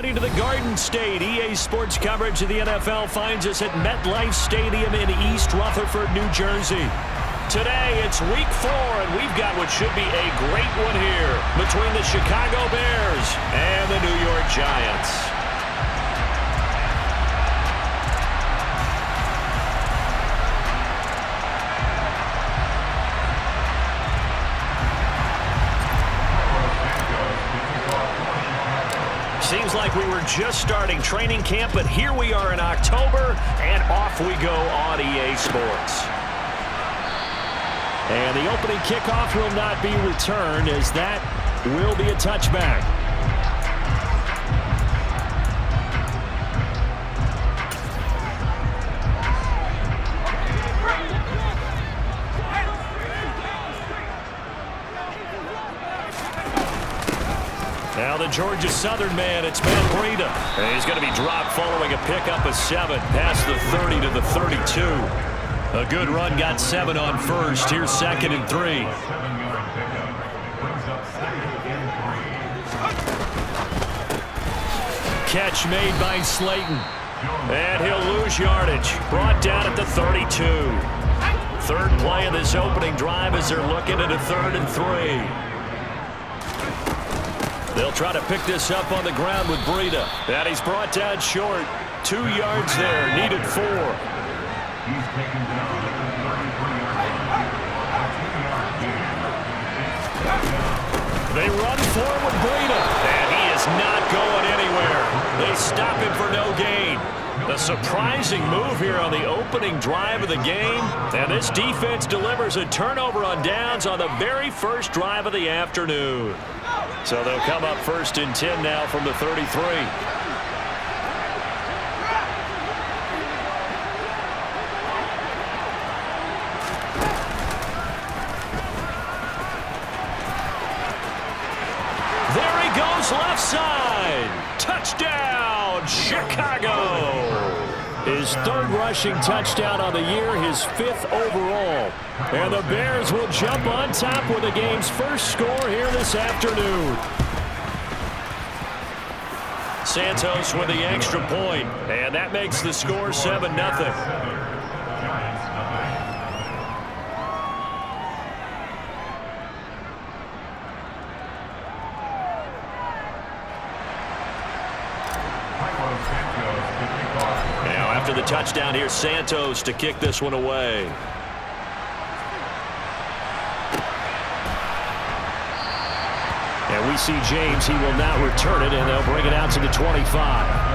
To the Garden State. EA Sports coverage of the NFL finds us at MetLife Stadium in East Rutherford, New Jersey. Today, it's week 4, and we've got what should be a great one here between the Chicago Bears and the New York Giants. Seems like we were just starting training camp, but here we are in October, and off we go on EA Sports. And the opening kickoff will not be returned, as that will be a touchback. Now the Georgia Southern man, it's Matt Breida. And he's going to be dropped following a pickup of 7 past the 30 to the 32. A good run, got 7 on first. Here's 2nd and 3. Catch made by Slayton. And he'll lose yardage. Brought down at the 32. Third play of this opening drive as they're looking at a 3rd and 3. They'll try to pick this up on the ground with Breida. And he's brought down short. 2 yards there, needed 4. They run forward with Breida. And he is not going anywhere. They stop him for no gain. A surprising move here on the opening drive of the game. And this defense delivers a turnover on downs on the very first drive of the afternoon. So they'll come up 1st and 10 now from the 33. There he goes left side. Touchdown, Chicago. His 3rd rushing touchdown on the year, his 5th overall. And the Bears will jump on top with the game's first score here this afternoon. Santos with the extra point, and that makes the score 7-0. After the touchdown, here's Santos to kick this one away. And we see James. He will not return it, and they'll bring it out to the 25.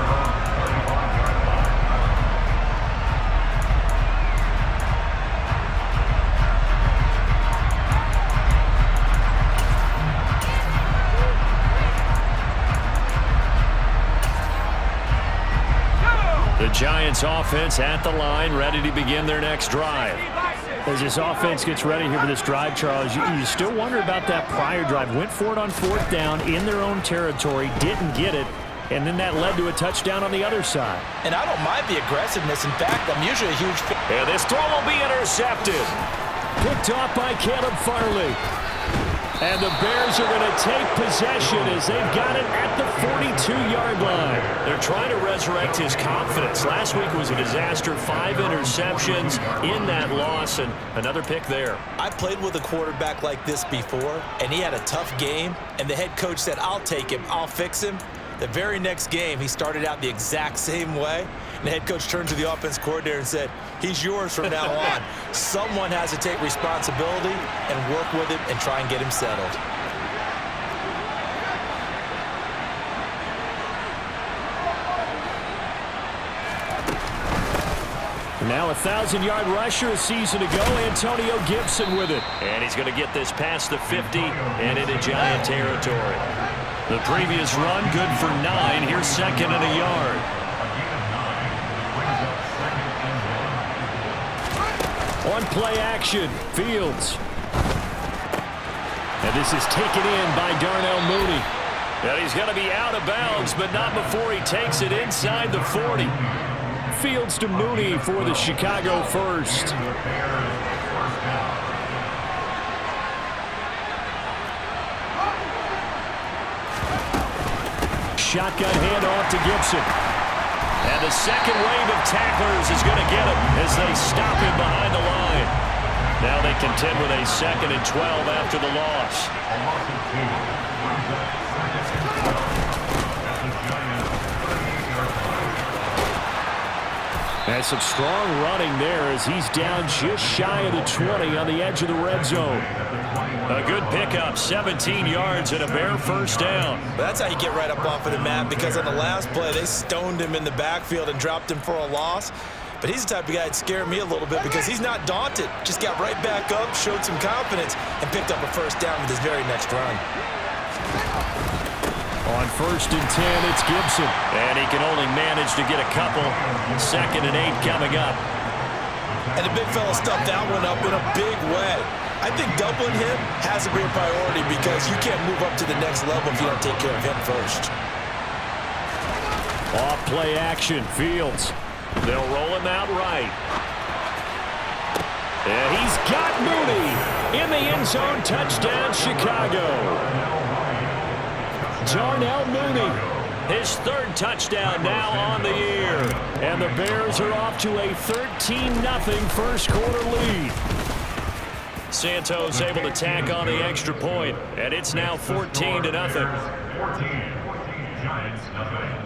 The Giants offense at the line, ready to begin their next drive. As this offense gets ready here for this drive, Charles, you still wonder about that prior drive. Went for it on 4th down in their own territory, didn't get it, and then that led to a touchdown on the other side. And I don't mind the aggressiveness. In fact, I'm usually a huge fan. And this throw will be intercepted. Picked off by Caleb Farley. And the Bears are going to take possession as they've got it at the 42-yard line. They're trying to resurrect his confidence. Last week was a disaster. 5 interceptions in that loss, and another pick there. I played with a quarterback like this before, and he had a tough game, and the head coach said, "I'll take him, I'll fix him." The very next game, he started out the exact same way. And the head coach turned to the offense coordinator and said, "He's yours from now on." Someone has to take responsibility and work with him and try and get him settled. Now a 1,000-yard rusher a season ago, Antonio Gibson with it. And he's going to get this past the 50 and into Giant territory. The previous run, good for 9. Here's 2nd and a yard. On play action, Fields. And this is taken in by Darnell Mooney. And he's going to be out of bounds, but not before he takes it inside the 40. Fields to Mooney for the Chicago first. shotgun handoff to Gibson. And the second wave of tacklers is going to get him as they stop him behind the line. Now they contend with a 2nd and 12 after the loss. And some strong running there as he's down just shy of the 20 on the edge of the red zone. A good pickup, 17 yards and a bare first down. That's how you get right up off of the mat, because on the last play, they stoned him in the backfield and dropped him for a loss. But he's the type of guy that scared me a little bit because he's not daunted. Just got right back up, showed some confidence, and picked up a first down with his very next run. On 1st and 10, it's Gibson. And he can only manage to get a couple. 2nd and 8 coming up. And the big fella stuffed that one up in a big way. I think doubling him has to be a priority because you can't move up to the next level if you don't take care of him first. Off play action, Fields. They'll roll him out right. And he's got Mooney in the end zone. Touchdown, Chicago. Darnell Mooney, his 3rd touchdown now on the year. And the Bears are off to a 13-0 first quarter lead. Santos able to tack on the extra point, and it's now 14-0. 14, Giants, nothing.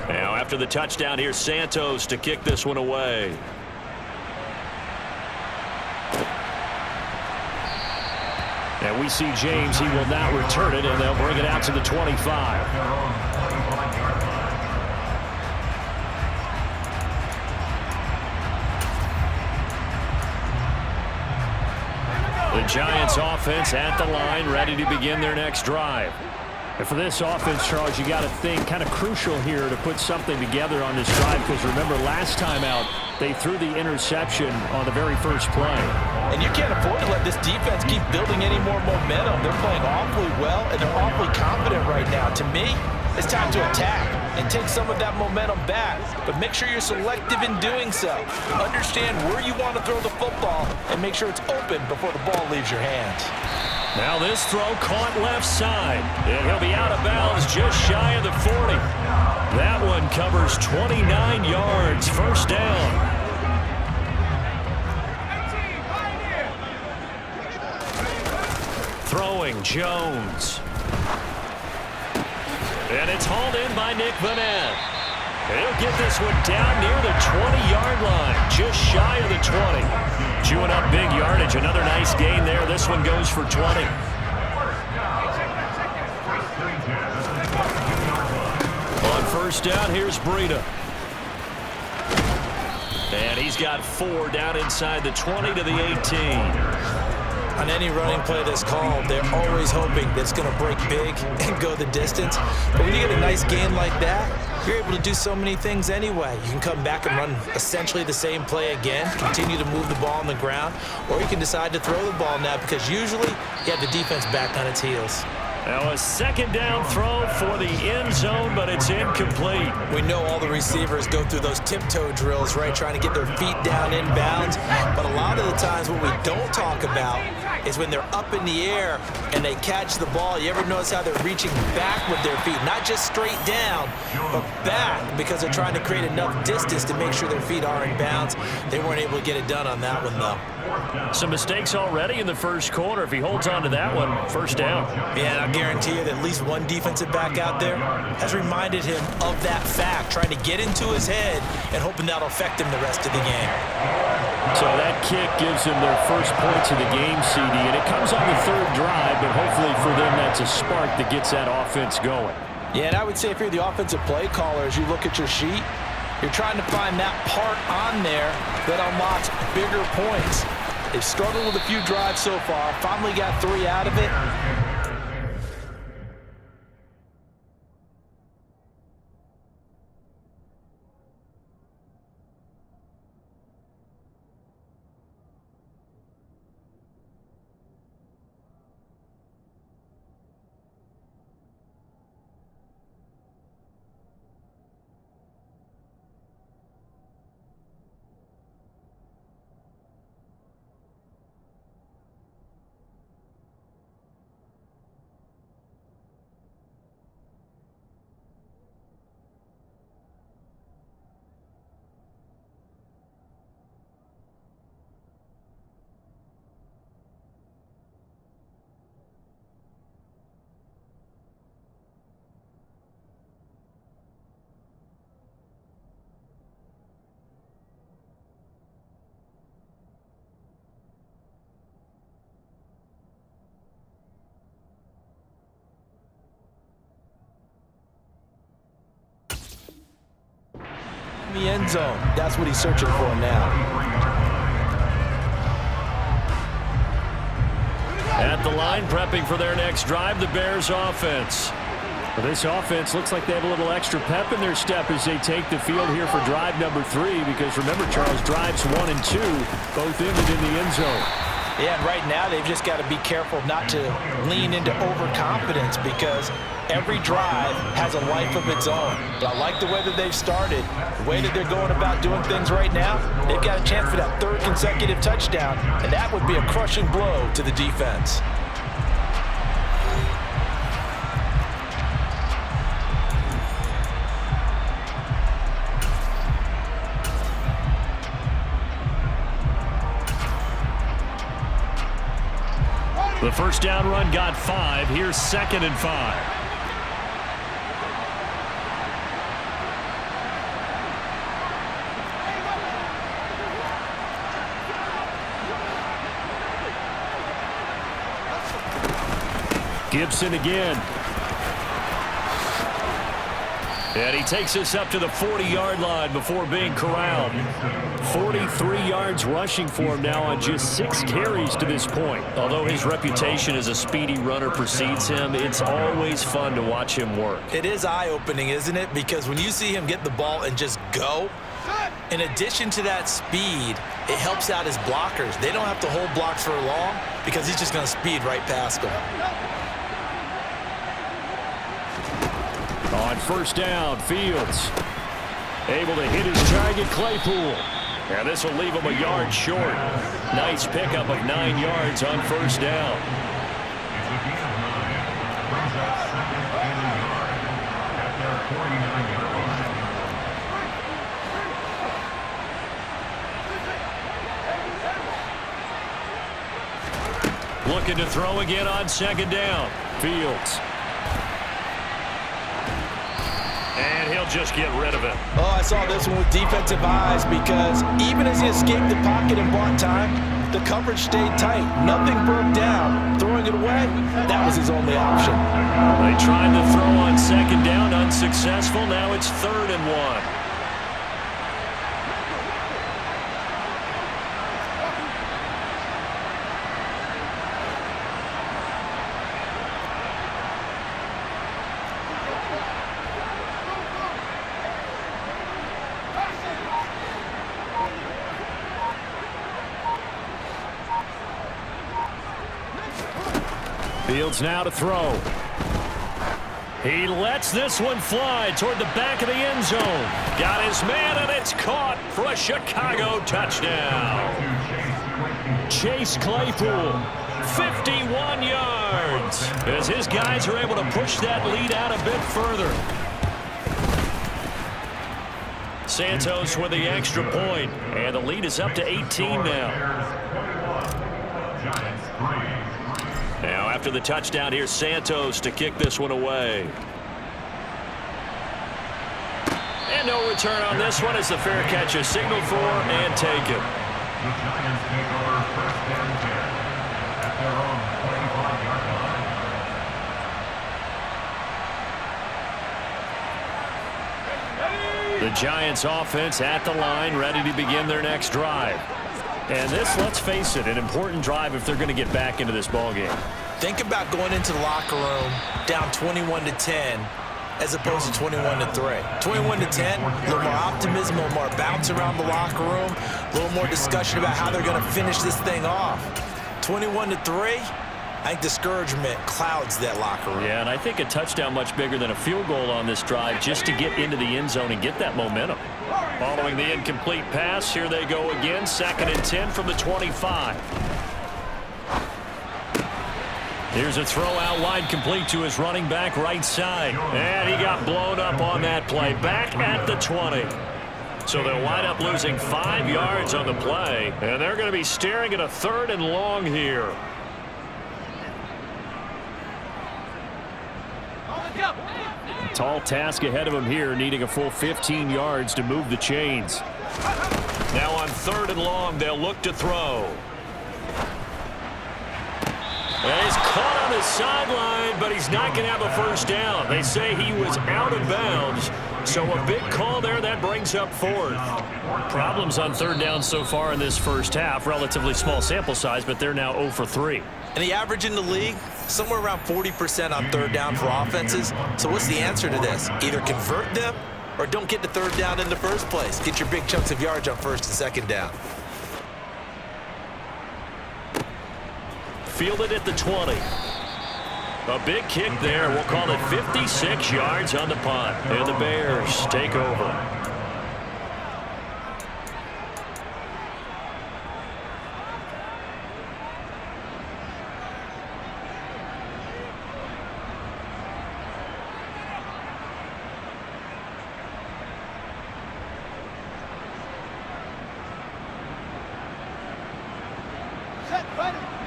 Now after the touchdown, here's Santos to kick this one away. And we see James. He will not return it, and they'll bring it out to the 25. The Giants offense at the line, ready to begin their next drive. And for this offense, Charles, you got to think kind of crucial here to put something together on this drive, because remember last time out they threw the interception on the very first play. And you can't afford to let this defense keep building any more momentum. They're playing awfully well, and they're awfully confident right now. To me, it's time to attack and take some of that momentum back, but make sure you're selective in doing so. Understand where you want to throw the football and make sure it's open before the ball leaves your hands. Now this throw caught left side, and he'll be out of bounds just shy of the 40. That one covers 29 yards, first down. Throwing Jones. And it's hauled in by Nick Vanette. He'll get this one down near the 20-yard line, just shy of the 20. Chewing up big yardage. Another nice gain there. This one goes for 20. On first down, here's Breida. And he's got 4 down inside the 20 to the 18. On any running play that's called, they're always hoping that it's going to break big and go the distance. But when you get a nice gain like that, you're able to do so many things anyway. You can come back and run essentially the same play again, continue to move the ball on the ground, or you can decide to throw the ball now because usually you have the defense back on its heels. Now a second down throw for the end zone, but it's incomplete. We know all the receivers go through those tiptoe drills, right, trying to get their feet down inbounds. But a lot of the times what we don't talk about is when they're up in the air and they catch the ball. You ever notice how they're reaching back with their feet? Not just straight down, but back, because they're trying to create enough distance to make sure their feet are in bounds. They weren't able to get it done on that one, though. Some mistakes already in the first quarter. If he holds on to that one, first down. Yeah, and I'll guarantee you that at least one defensive back out there has reminded him of that fact, trying to get into his head and hoping that'll affect him the rest of the game. So that kick gives them their first points of the game, CD, and it comes on the 3rd drive, but hopefully for them that's a spark that gets that offense going. Yeah, and I would say if you're the offensive play caller, as you look at your sheet, you're trying to find that part on there that unlocks bigger points. They've struggled with a few drives so far, finally got 3 out of it. in the end zone. That's what he's searching for now. At the line, prepping for their next drive, the Bears offense. Well, this offense looks like they have a little extra pep in their step as they take the field here for drive number 3, because remember, Charles, drives 1 and 2 both ended in the end zone. Yeah, and right now they've just got to be careful not to lean into overconfidence, because every drive has a life of its own. But I like the way that they've started, the way that they're going about doing things right now. They've got a chance for that 3rd consecutive touchdown, and that would be a crushing blow to the defense. The first down run got 5. Here's 2nd and 5. Gibson again. And he takes us up to the 40-yard line before being corralled. 43 yards rushing for him now on just 6 carries to this point. Although his reputation as a speedy runner precedes him, it's always fun to watch him work. It is eye-opening, isn't it? Because when you see him get the ball and just go, in addition to that speed, it helps out his blockers. They don't have to hold blocks for long because he's just going to speed right past them. On first down, Fields able to hit his target, Claypool. And this will leave him a yard short. Nice pickup of 9 yards on first down. Looking to throw again on 2nd down. Fields. And he'll just get rid of it. Oh, I saw this one with defensive eyes, because even as he escaped the pocket and bought time, the coverage stayed tight. Nothing broke down. Throwing it away, that was his only option. They tried to throw on 2nd down, unsuccessful. Now it's 3rd and 1. Fields now to throw. He lets this one fly toward the back of the end zone. Got his man, and it's caught for a Chicago touchdown. Chase Claypool, 51 yards, as his guys are able to push that lead out a bit further. Santos with the extra point, and the lead is up to 18 now. Now, after the touchdown, here's Santos to kick this one away. And no return on this one as the fair catch is signaled for and taken. The Giants take over 1st and 10 at their own 25-yard line. The Giants offense at the line, ready to begin their next drive. And this, let's face it, an important drive if they're going to get back into this ballgame. Think about going into the locker room down 21-10 as opposed to 21-3. 21-10, a little more optimism, a little more bounce around the locker room, a little more discussion about how they're going to finish this thing off. 21-3, I think discouragement clouds that locker room. Yeah, and I think a touchdown much bigger than a field goal on this drive just to get into the end zone and get that momentum. Following the incomplete pass, here they go again. 2nd and 10 from the 25. Here's a throw out wide, complete to his running back right side. And he got blown up on that play. Back at the 20. So they'll wind up losing 5 yards on the play. And they're going to be staring at a 3rd and long here. Tall task ahead of him here, needing a full 15 yards to move the chains. Now on 3rd and long, they'll look to throw. And he's caught on the sideline, but he's not going to have a first down. They say he was out of bounds, So a big call there. That brings up fourth. Problems on third down so far in this first half. Relatively small sample size, but they're now 0 for 3. And the average in the league, somewhere around 40% on third down for offenses. So what's the answer to this? Either convert them or don't get to third down in the first place. Get your big chunks of yards on first and second down. Fielded at the 20. A big kick there. We'll call it 56 yards on the punt. And the Bears take over.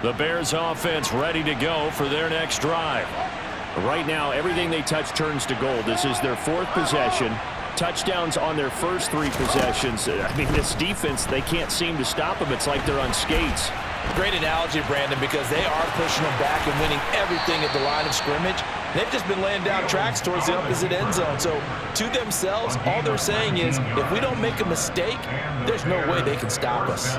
The Bears offense ready to go for their next drive. Right now, everything they touch turns to gold. This is their fourth possession. Touchdowns on their first 3 possessions. I mean, this defense, they can't seem to stop them. It's like they're on skates. Great analogy, Brandon, because they are pushing them back and winning everything at the line of scrimmage. They've just been laying down tracks towards the opposite end zone. So to themselves, all they're saying is, if we don't make a mistake, there's no way they can stop us.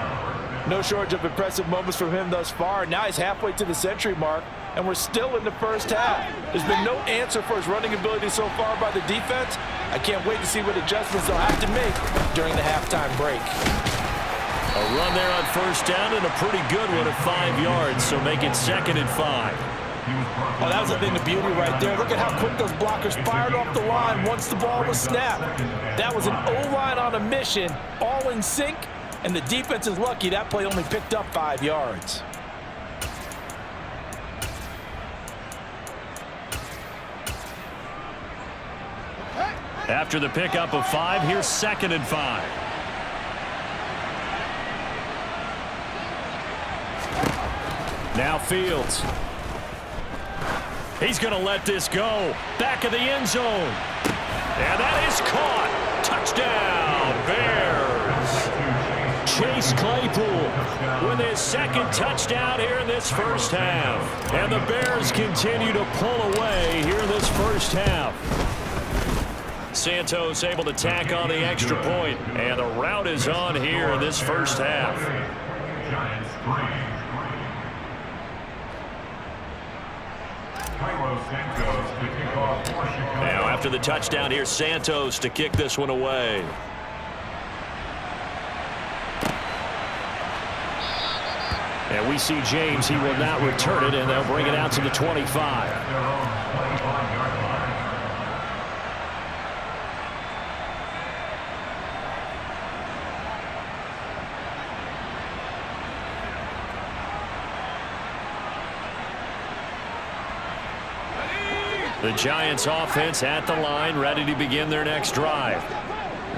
No shortage of impressive moments from him thus far. Now he's halfway to the century mark, and we're still in the first half. There's been no answer for his running ability so far by the defense. I can't wait to see what adjustments they'll have to make during the halftime break. A run there on first down and a pretty good one at 5 yards, so make it 2nd and 5. Oh, that was a thing of beauty right there. Look at how quick those blockers fired off the line once the ball was snapped. That was an O-line on a mission, all in sync. And the defense is lucky that play only picked up 5 yards. After the pickup of 5, here's 2nd and 5. Now Fields. He's going to let this go. Back of the end zone. And that is caught. Touchdown, Bears. Chase Claypool with his 2nd touchdown here in this first half. And the Bears continue to pull away here in this first half. Santos able to tack on the extra point, and the route is on here in this first half. Now after the touchdown, here's Santos to kick this one away. And we see James. He will not return it, and they'll bring it out to the 25. The Giants offense at the line, ready to begin their next drive.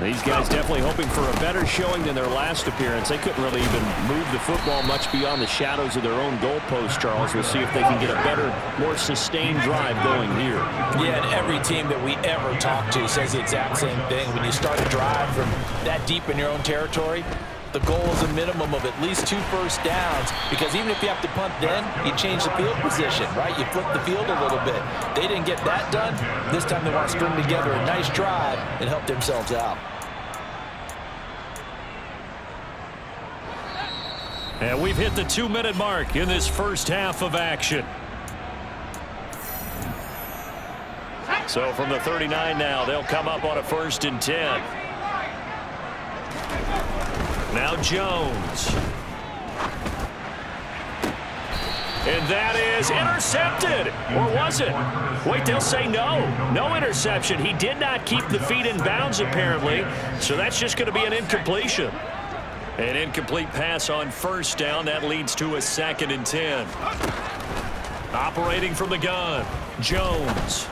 These guys definitely hoping for a better showing than their last appearance. They couldn't really even move the football much beyond the shadows of their own goalpost, Charles. We'll see if they can get a better, more sustained drive going here. Yeah, and every team that we ever talk to says the exact same thing. When you start a drive from that deep in your own territory, the goal is a minimum of at least 2 first downs, because even if you have to punt then, you change the field position, right? You flip the field a little bit. They didn't get that done. This time they want to string together a nice drive and help themselves out. And we've hit the 2-minute mark in this first half of action. So from the 39 now, they'll come up on a 1st and 10. Now Jones. And that is intercepted. Or was it? Wait, they'll say no. No interception. He did not keep the feet in bounds, apparently. So that's just going to be an incompletion. An incomplete pass on first down. That leads to a 2nd and 10. Operating from the gun, Jones.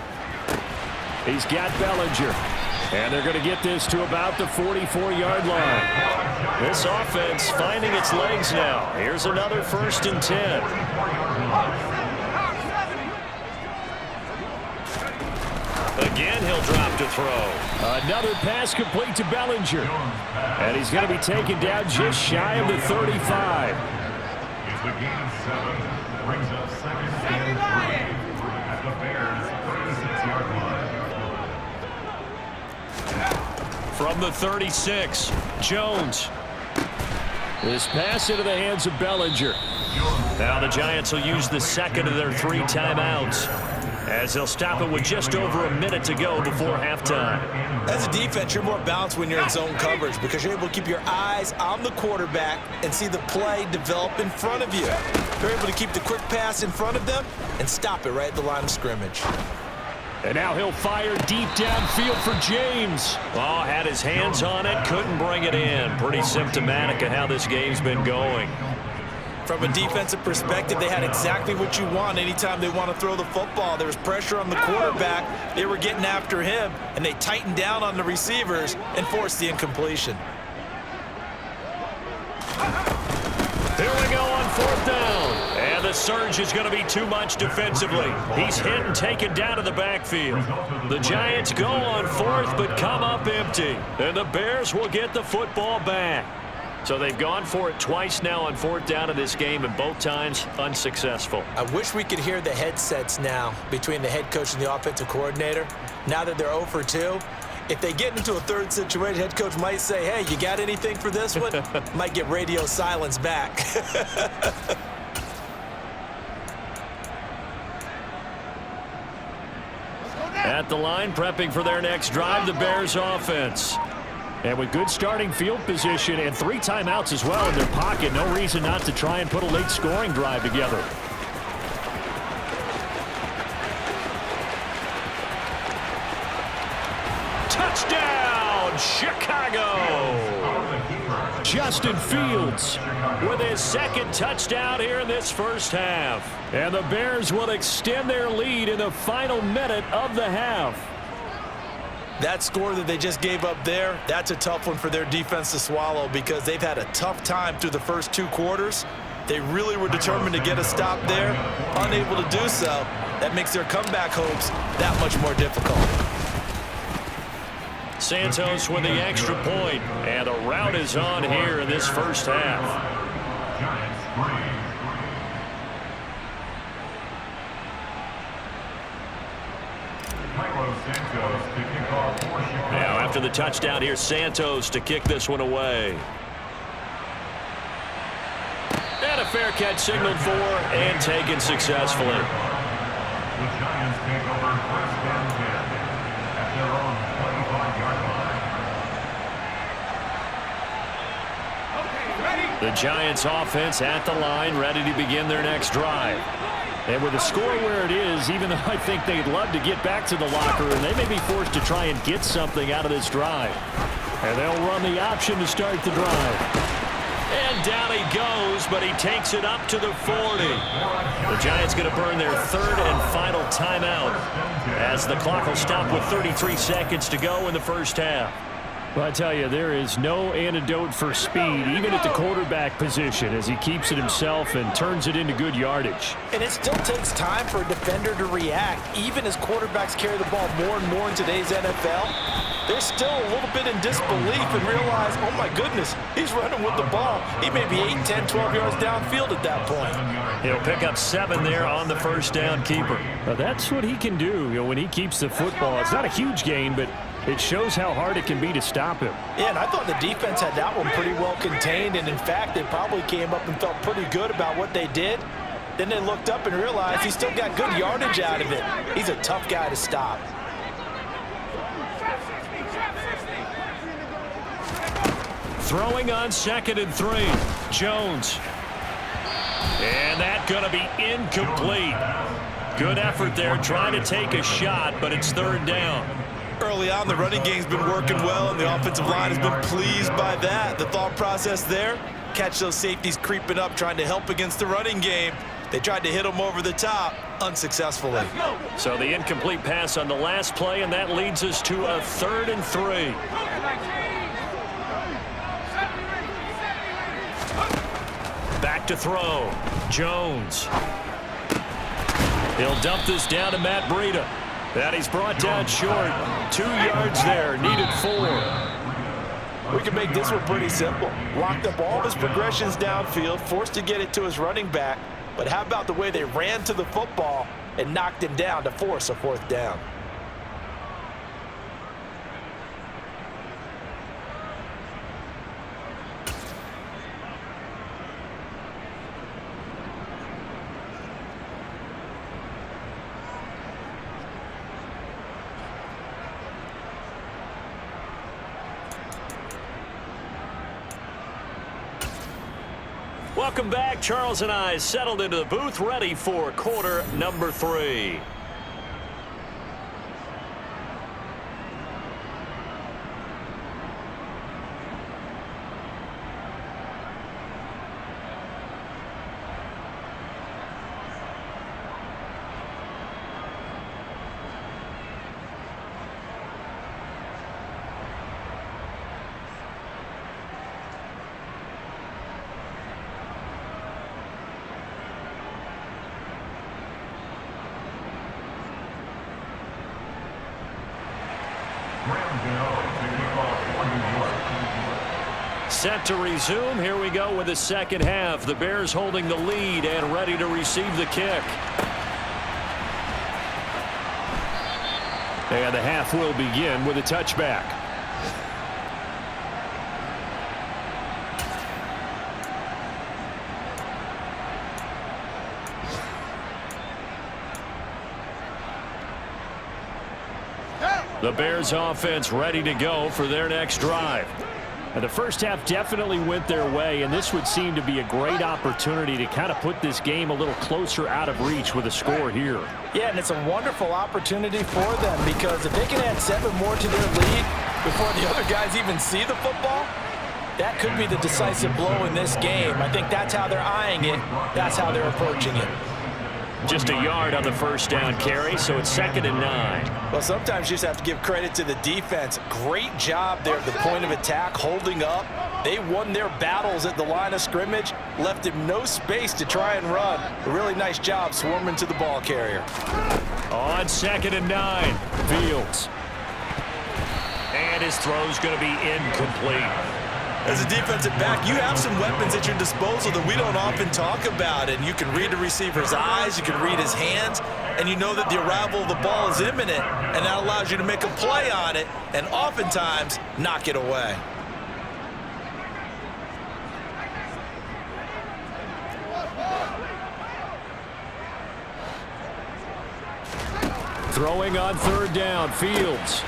He's got Bellinger. And they're going to get this to about the 44-yard line. This offense finding its legs now. Here's another 1st and 10. Again, he'll drop to throw. Another pass complete to Bellinger. And he's going to be taken down just shy of the 35. It's the gain of 7. Brings up 2nd and 3 at the Bears' 36-yard line. From the 36, Jones. This pass into the hands of Bellinger. Now the Giants will use the second of their 3 timeouts, as they'll stop it with just over a minute to go before halftime. As a defense, you're more balanced when you're in zone coverage because you're able to keep your eyes on the quarterback and see the play develop in front of you. You're able to keep the quick pass in front of them and stop it right at the line of scrimmage. And now he'll fire deep downfield for James. Oh, had his hands on it, couldn't bring it in. Pretty symptomatic of how this game's been going. From a defensive perspective, they had exactly what you want anytime they want to throw the football. There was pressure on the quarterback. They were getting after him, and they tightened down on the receivers and forced the incompletion. Here we go on 4th down. And the surge is going to be too much defensively. He's hit and taken down to the backfield. The Giants go on 4th but come up empty. And the Bears will get the football back. So they've gone for it twice now on 4th down in this game, and both times unsuccessful. I wish we could hear the headsets now between the head coach and the offensive coordinator. Now that they're 0 for 2, if they get into a third situation, head coach might say, hey, you got anything for this one? Might get radio silence back. At the line, prepping for their next drive, the Bears offense. And with good starting field position and 3 timeouts as well in their pocket, no reason not to try and put a late scoring drive together. Touchdown, Chicago! Justin Fields with his 2nd touchdown here in this first half. And the Bears will extend their lead in the final minute of the half. That score that they just gave up there, that's a tough one for their defense to swallow because they've had a tough time through the first 2 quarters. They really were determined to get a stop there, unable to do so. That makes their comeback hopes that much more difficult. Santos with the extra point, and the rout is on here in this first half. Now after the touchdown, here's Santos to kick this one away. And a fair catch signaled for and taken successfully. The Giants take over 1st and 10 at their own 25-yard line. The Giants offense at the line, ready to begin their next drive. And with the score where it is, even though I think they'd love to get back to the locker room, they may be forced to try and get something out of this drive. And they'll run the option to start the drive. And down he goes, but he takes it up to the 40. The Giants going to burn their 3rd and final timeout as the clock will stop with 33 seconds to go in the first half. Well, I tell you, there is no antidote for speed, even at the quarterback position, as he keeps it himself and turns it into good yardage. And it still takes time for a defender to react. Even as quarterbacks carry the ball more and more in today's NFL, they're still a little bit in disbelief and realize, oh my goodness, he's running with the ball. He may be 8, 10, 12 yards downfield at that point. He'll pick up 7 there on the first down keeper. Well, that's what he can do, when he keeps the football. It's not a huge gain, but it shows how hard it can be to stop him. Yeah, and I thought the defense had that one pretty well contained, and in fact, they probably came up and felt pretty good about what they did. Then they looked up and realized he still got good yardage out of it. He's a tough guy to stop. Throwing on 2nd and 3, Jones. And that's going to be incomplete. Good effort there, trying to take a shot, but it's 3rd down. Early on, the running game's been working well, and the offensive line has been pleased by that. The thought process there, catch those safeties creeping up, trying to help against the running game. They tried to hit them over the top, unsuccessfully. So the incomplete pass on the last play, and that leads us to a 3rd and 3. Back to throw. Jones. He'll dump this down to Matt Breida. And he's brought down short. 2 yards there, needed 4. We can make this one pretty simple. Locked up all of his progressions downfield, forced to get it to his running back. But how about the way they ran to the football and knocked him down to force a 4th down? Welcome back. Charles and I settled into the booth, ready for quarter number 3. Set to resume. Here we go with the second half. The Bears holding the lead and ready to receive the kick. And the half will begin with a touchback. The Bears offense ready to go for their next drive. And the first half definitely went their way, and this would seem to be a great opportunity to kind of put this game a little closer out of reach with a score here. Yeah, and it's a wonderful opportunity for them, because if they can add 7 more to their lead before the other guys even see the football, that could be the decisive blow in this game. I think that's how they're eyeing it. That's how they're approaching it. Just a yard on the first down carry, so it's 2nd and 9. Well, sometimes you just have to give credit to the defense. Great job there at the point of attack, holding up. They won their battles at the line of scrimmage, left him no space to try and run. A really nice job swarming to the ball carrier. On 2nd and 9, Fields. And his throw's going to be incomplete. As a defensive back, you have some weapons at your disposal that we don't often talk about. And you can read the receiver's eyes, you can read his hands, and you know that the arrival of the ball is imminent, and that allows you to make a play on it and oftentimes knock it away. Throwing on 3rd down, Fields.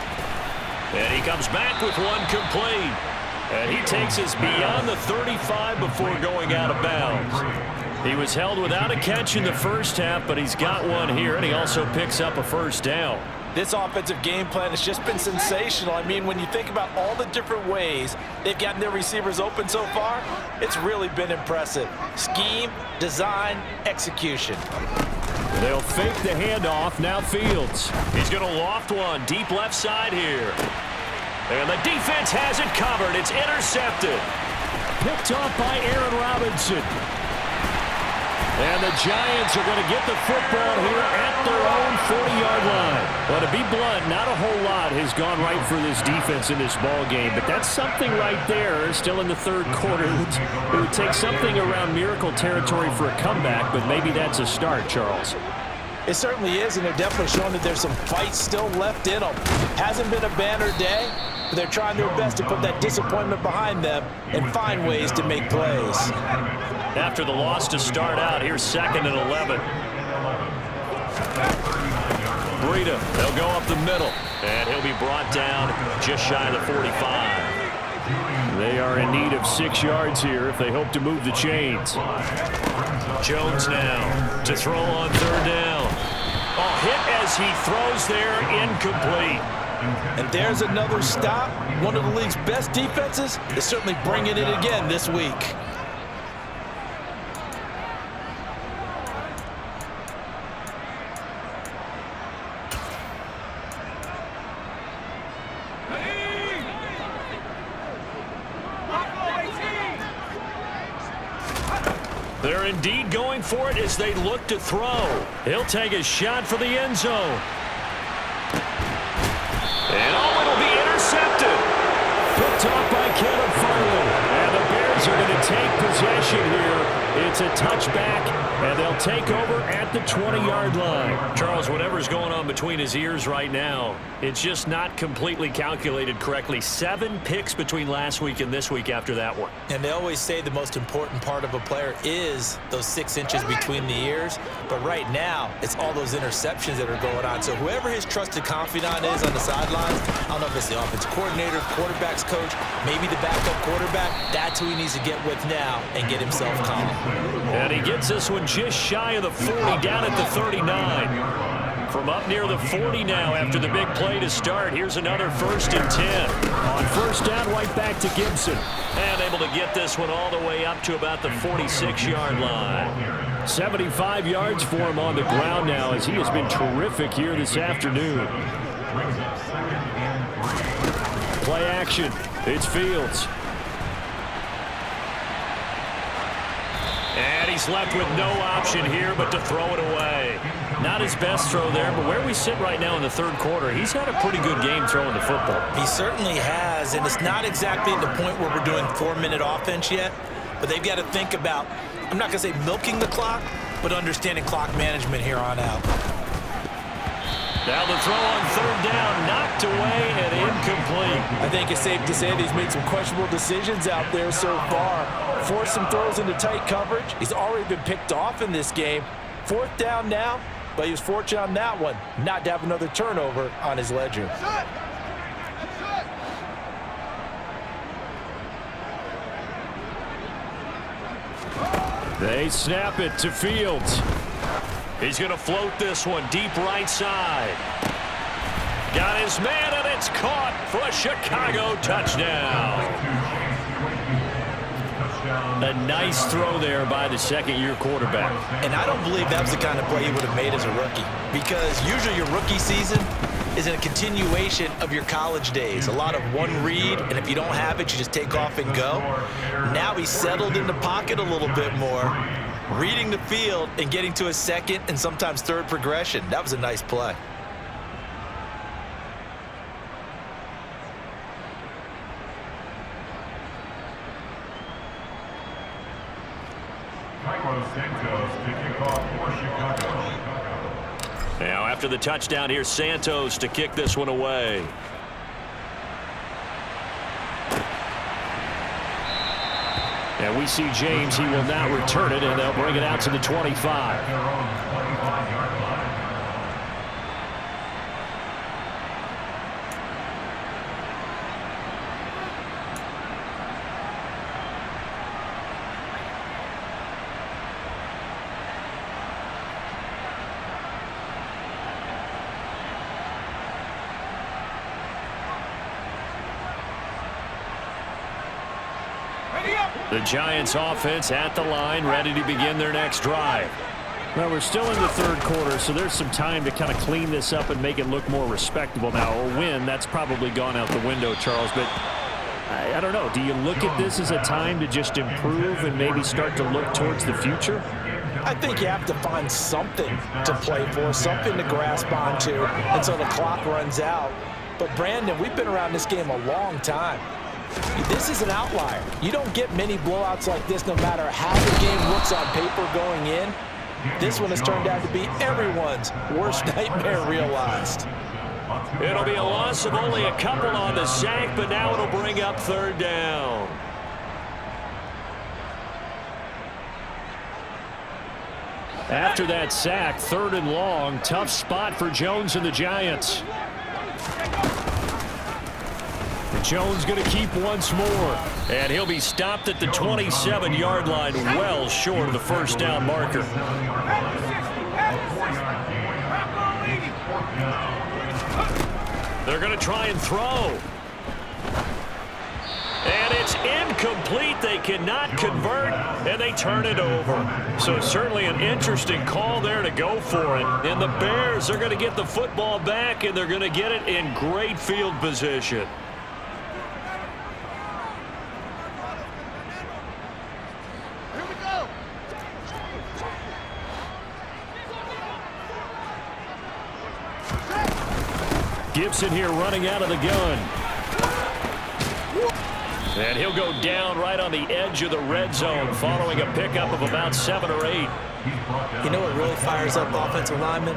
And he comes back with one complete. And he takes us beyond the 35 before going out of bounds. He was held without a catch in the first half, but he's got one here, and he also picks up a first down. This offensive game plan has just been sensational. I mean, when you think about all the different ways they've gotten their receivers open so far, it's really been impressive. Scheme, design, execution. They'll fake the handoff. Now Fields. He's going to loft one deep left side here. And the defense has it covered. It's intercepted. Picked off by Aaron Robinson. And the Giants are going to get the football here at their own 40-yard line. Well, to be blunt, not a whole lot has gone right for this defense in this ball game, but that's something right there. Still in the 3rd quarter. It would take something around miracle territory for a comeback, but maybe that's a start, Charles. It certainly is, and they're definitely showing that there's some fight still left in them. Hasn't been a banner day, but they're trying their best to put that disappointment behind them and find ways to make plays. After the loss to start out, here's 2nd and 11. Breida, they'll go up the middle, and he'll be brought down just shy of the 45. They are in need of 6 yards here if they hope to move the chains. Jones now to throw on 3rd down. Oh, hit as he throws there, incomplete. And there's another stop. One of the league's best defenses is certainly bringing it again this week. They're indeed going for it as they look to throw. He'll take a shot for the end zone. And it'll be intercepted. Picked off by Caleb Farley. And the Bears are going to take possession here. It's It's a touchback, and they'll take over at the 20-yard line. Charles, whatever's going on between his ears right now, it's just not completely calculated correctly. 7 picks between last week and this week after that one. And they always say the most important part of a player is those 6 inches between the ears. But right now, it's all those interceptions that are going on. So whoever his trusted confidant is on the sidelines, I don't know if it's the offensive coordinator, quarterback's coach, maybe the backup quarterback, that's who he needs to get with now and get himself calm. And he gets this one just shy of the 40, down at the 39. From up near the 40 now after the big play to start. Here's another 1st and 10. On 1st down, right back to Gibson. And able to get this one all the way up to about the 46-yard line. 75 yards for him on the ground now as he has been terrific here this afternoon. Play action. It's Fields. And he's left with no option here but to throw it away. Not his best throw there, but where we sit right now in the 3rd quarter, he's had a pretty good game throwing the football. He certainly has, and it's not exactly at the point where we're doing 4-minute offense yet, but they've got to think about, I'm not going to say milking the clock, but understanding clock management here on out. Now the throw on 3rd down, knocked away and incomplete. I think it's safe to say that he's made some questionable decisions out there so far. Forced some throws into tight coverage. He's already been picked off in this game. 4th down now, but he was fortunate on that one not to have another turnover on his ledger. They snap it to Fields. He's going to float this one deep right side. Got his man, and it's caught for a Chicago touchdown. A nice throw there by the 2nd-year quarterback. And I don't believe that was the kind of play he would have made as a rookie, because usually your rookie season is in a continuation of your college days. A lot of one read, and if you don't have it, you just take off and go. Now he's settled in the pocket a little bit more, reading the field and getting to a 2nd and sometimes 3rd progression. That was a nice play. Now after the touchdown, here's Santos to kick this one away. And we see James. He will not return it, and they'll bring it out to the 25. The Giants offense at the line, ready to begin their next drive. Well, we're still in the 3rd quarter, so there's some time to kind of clean this up and make it look more respectable now. A win, that's probably gone out the window, Charles, but I don't know. Do you look at this as a time to just improve and maybe start to look towards the future? I think you have to find something to play for, something to grasp onto until the clock runs out. But, Brandon, we've been around this game a long time. This is an outlier. You don't get many blowouts like this no matter how the game looks on paper going in. This one has turned out to be everyone's worst nightmare realized. It'll be a loss of only a couple on the sack, but now it'll bring up 3rd down. After that sack, 3rd and long, tough spot for Jones and the Giants. Jones going to keep once more, and he'll be stopped at the 27-yard line, well short of the 1st down marker. They're going to try and throw. And it's incomplete. They cannot convert, and they turn it over. So certainly an interesting call there to go for it. And the Bears are going to get the football back, and they're going to get it in great field position. Gibson here running out of the gun. And he'll go down right on the edge of the red zone following a pickup of about 7 or 8. You know what really fires up offensive linemen?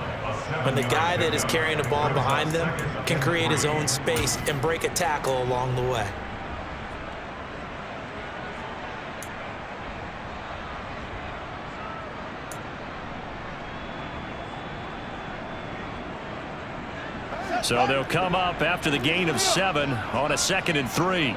When the guy that is carrying the ball behind them can create his own space and break a tackle along the way. So they'll come up after the gain of 7 on a 2nd and 3.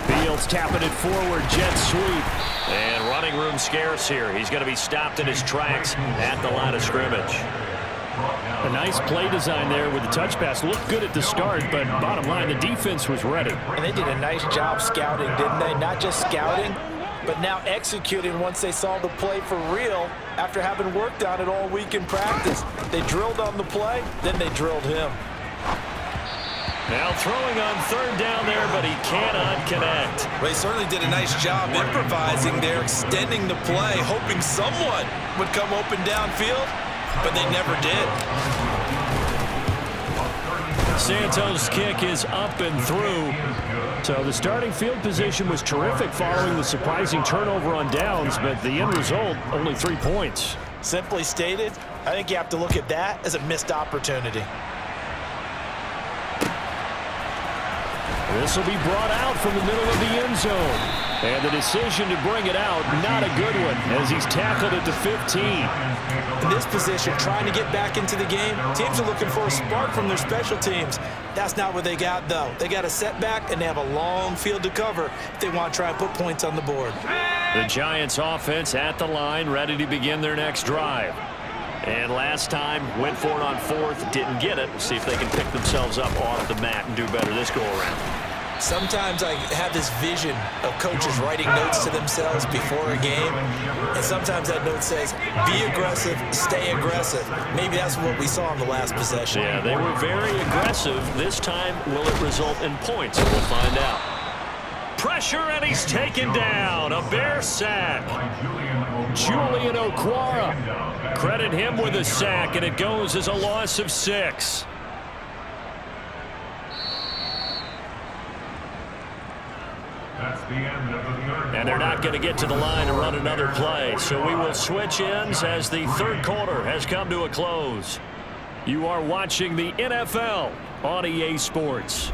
Fields tapping it forward, jet sweep. And running room scarce here. He's going to be stopped in his tracks at the line of scrimmage. A nice play design there with the touch pass. Looked good at the start, but bottom line, the defense was ready. And they did a nice job scouting, didn't they? Not just scouting, but now executing once they saw the play for real after having worked on it all week in practice. They drilled on the play, then they drilled him. Now throwing on 3rd down there, but he cannot connect. Well, he certainly did a nice job improvising there, extending the play, hoping someone would come open downfield, but they never did. Santos' kick is up and through. So the starting field position was terrific following the surprising turnover on downs, but the end result, only 3 points. Simply stated, I think you have to look at that as a missed opportunity. This will be brought out from the middle of the end zone. And the decision to bring it out, not a good one, as he's tackled at the 15. In this position, trying to get back into the game, teams are looking for a spark from their special teams. That's not what they got, though. They got a setback, and they have a long field to cover if they want to try and put points on the board. The Giants offense at the line, ready to begin their next drive. And last time, went for it on 4th, didn't get it. We'll see if they can pick themselves up off the mat and do better this go-around. Sometimes I have this vision of coaches writing notes to themselves before a game, and sometimes that note says, be aggressive, stay aggressive. Maybe that's what we saw in the last possession. Yeah, they were very aggressive. This time, will it result in points? We'll find out. Pressure, and he's taken down. A Bear sack. Julian Okwara. Credit him with a sack, and it goes as a loss of 6. And they're not going to get to the line and run another play. So we will switch ends as the 3rd quarter has come to a close. You are watching the NFL on EA Sports.